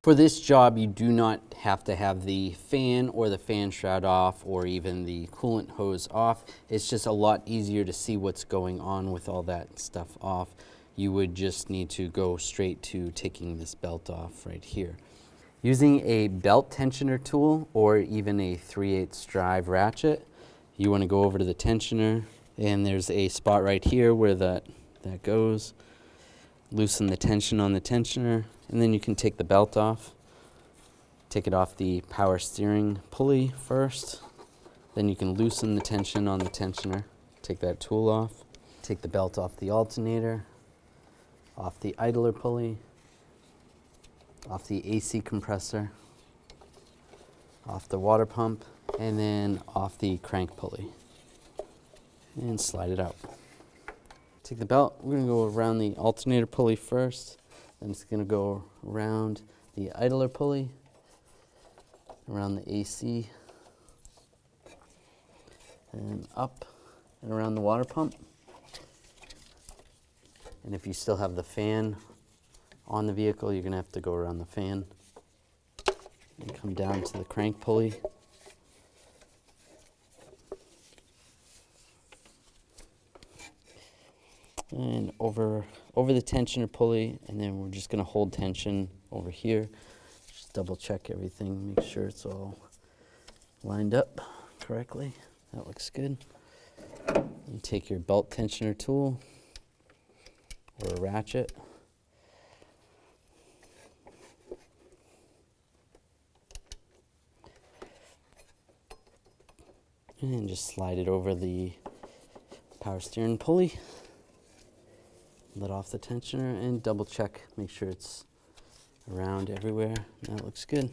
For this job, you do not have to have the fan or the fan shroud off or even the coolant hose off. It's just a lot easier to see what's going on with all that stuff off. You would just need to go straight to taking this belt off right here. Using a belt tensioner tool or even a 3/8 drive ratchet, you want to go over to the tensioner, and there's a spot right here where that goes. Loosen the tension on the tensioner, and then you can take the belt off. Take it off the power steering pulley first. Then you can loosen the tension on the tensioner. Take that tool off. Take the belt off the alternator, off the idler pulley, off the AC compressor, off the water pump, and then off the crank pulley. And slide it out. Take the belt, we're going to go around the alternator pulley first, then it's going to go around the idler pulley, around the AC, and up and around the water pump. And if you still have the fan on the vehicle, you're going to have to go around the fan and come down to the crank pulley. And over the tensioner pulley, and then we're just going to hold tension over here. Just double check everything, make sure it's all lined up correctly. That looks good. You take your belt tensioner tool or a ratchet. And just slide it over the power steering pulley. Let off the tensioner and double check, make sure it's around everywhere. That looks good.